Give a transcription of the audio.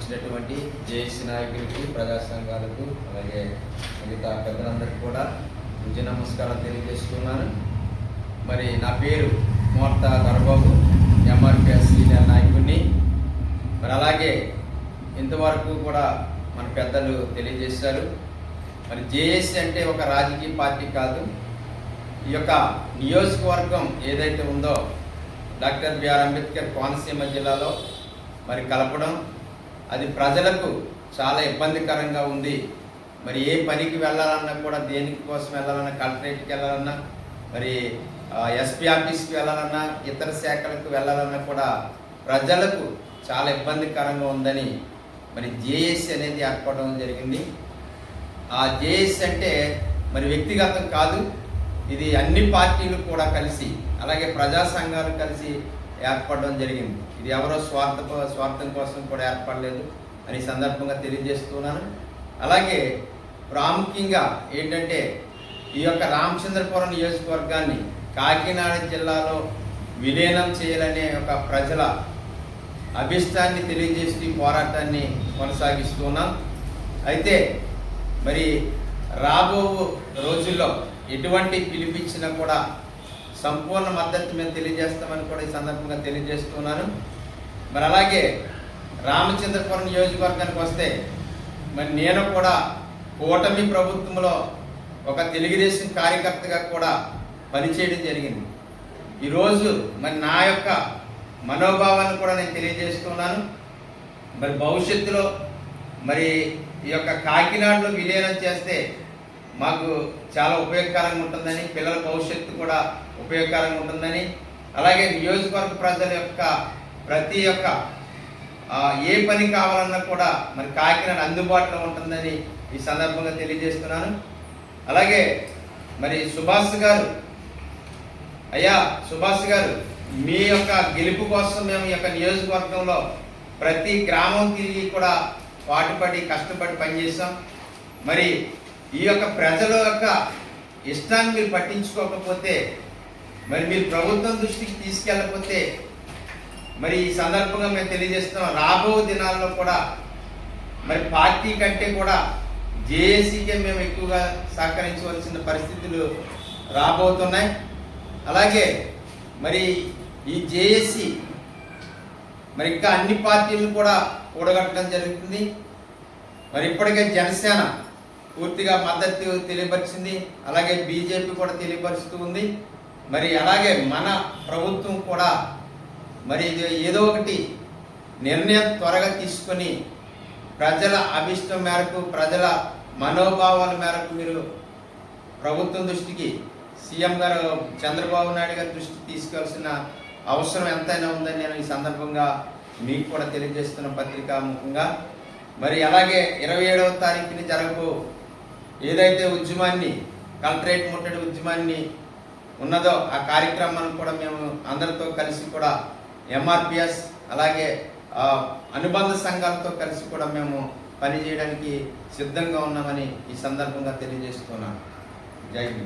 వచ్చినటువంటి జేఏసీ నాయకులకి, ప్రజా సంఘాలకు, అలాగే మిగతా పెద్దలందరికీ కూడా పూజ నమస్కారం తెలియజేస్తున్నాను. మరి నా పేరు మోర్తా దొరబాబు, ఎంఆర్పిఎస్ సీనియర్ నాయకుడిని. మరి అలాగే ఇంతవరకు కూడా మన పెద్దలు తెలియజేశారు. మరి జేఏసీ అంటే ఒక రాజకీయ పార్టీ కాదు. ఈ యొక్క నియోజకవర్గం ఏదైతే ఉందో డాక్టర్ బిఆర్ అంబేద్కర్ కోనసీమ జిల్లాలో మరి కలపడం, అది ప్రజలకు చాలా ఇబ్బందికరంగా ఉంది. మరి ఏ పనికి వెళ్ళాలన్నా కూడా, దేనికి కోసం వెళ్ళాలన్నా, కలెక్టరేట్కి వెళ్ళాలన్నా, మరి ఎస్పీ ఆఫీస్కి వెళ్ళాలన్నా, ఇతర శాఖలకు వెళ్ళాలన్నా కూడా ప్రజలకు చాలా ఇబ్బందికరంగా ఉందని మరి జేఏసీ అనేది ఏర్పడడం జరిగింది. ఆ జేఏసీ అంటే మరి వ్యక్తిగతం కాదు, ఇది అన్ని పార్టీలు కూడా కలిసి, అలాగే ప్రజా సంఘాలు కలిసి ఏర్పడడం జరిగింది. ఇది ఎవరో స్వార్థం కోసం కూడా ఏర్పడలేదు అని సందర్భంగా తెలియజేస్తున్నాను. అలాగే ప్రాముఖ్యంగా ఏంటంటే ఈ యొక్క రామచంద్రపురం నియోజకవర్గాన్ని కాకినాడ జిల్లాలో విలీనం చేయాలనే ఒక ప్రజల అభిష్టాన్ని తెలియజేస్తూ ఈ పోరాటాన్ని కొనసాగిస్తున్నాం. అయితే మరి రాబో రోజుల్లో ఎటువంటి పిలిపించినా కూడా సంపూర్ణ మద్దతు మేము తెలియజేస్తామని కూడా ఈ సందర్భంగా తెలియజేస్తున్నాను. మరి అలాగే రామచంద్రపురం నియోజకవర్గానికి వస్తే మరి నేను కూడా కూటమి ప్రభుత్వంలో ఒక తెలుగుదేశం కార్యకర్తగా కూడా పనిచేయడం జరిగింది. ఈరోజు మరి నా యొక్క మనోభావాన్ని కూడా నేను తెలియజేస్తున్నాను. మరి భవిష్యత్తులో మరి ఈ యొక్క కాకినాడలో విలీనం చేస్తే మాకు చాలా ఉపయోగకరంగా ఉంటుందని, పిల్లల భవిష్యత్తు కూడా ఉపయోగకరంగా ఉంటుందని, అలాగే నియోజకవర్గ ప్రజల యొక్క ప్రతి ఒక్క ఏ పని కావాలన్నా కూడా మరి కాకినాడ అందుబాటులో ఉంటుందని ఈ సందర్భంగా తెలియజేస్తున్నాను. అలాగే మరి సుభాష్ గారు మీ యొక్క గెలుపు కోసం మేము ఈ యొక్క నియోజకవర్గంలో ప్రతి గ్రామం తిరిగి కూడా పాటుపడి కష్టపడి పనిచేస్తాం. మరి ఈ యొక్క ప్రజల యొక్క ఇష్టాన్ని మీరు పట్టించుకోకపోతే, మరి మీరు ప్రభుత్వం దృష్టికి తీసుకెళ్ళకపోతే, మరి ఈ సందర్భంగా మేము తెలియజేస్తున్నాం, రాబో దినాల్లో కూడా మరి పార్టీ కంటే కూడా జేఏసీకే మేము ఎక్కువగా సహకరించవలసిన పరిస్థితులు రాబోతున్నాయి. అలాగే మరి ఈ జేఏసీ మరి ఇంకా అన్ని పార్టీలను కూడా కూడగట్టడం జరుగుతుంది. మరి ఇప్పటికే జనసేన పూర్తిగా మద్దతు తెలియపరిచింది, అలాగే బీజేపీ కూడా తెలియపరుస్తూ ఉంది. మరి అలాగే మన ప్రభుత్వం కూడా మరి ఏదో ఒకటి నిర్ణయం త్వరగా తీసుకొని ప్రజల అభిష్టం మేరకు, ప్రజల మనోభావాల మేరకు మీరు ప్రభుత్వం దృష్టికి, సీఎం గారు చంద్రబాబు నాయుడు గారి దృష్టికి తీసుకెళ్లాల్సిన అవసరం ఎంతైనా ఉందని నేను ఈ సందర్భంగా మీకు కూడా తెలియజేస్తున్న పత్రికాముఖంగా. మరి అలాగే 27వ తారీఖుని జరగబో ఏదైతే ఉద్యమాన్ని, కలెక్టరేట్ ముట్టడి ఉద్యమాన్ని ఉన్నదో ఆ కార్యక్రమాన్ని కూడా మేము అందరితో కలిసి కూడా ఎంఆర్పిఎస్ అలాగే అనుబంధ సంఘాలతో కలిసి కూడా మేము పనిచేయడానికి సిద్ధంగా ఉన్నామని ఈ సందర్భంగా తెలియజేస్తున్నాను. జై హింద్.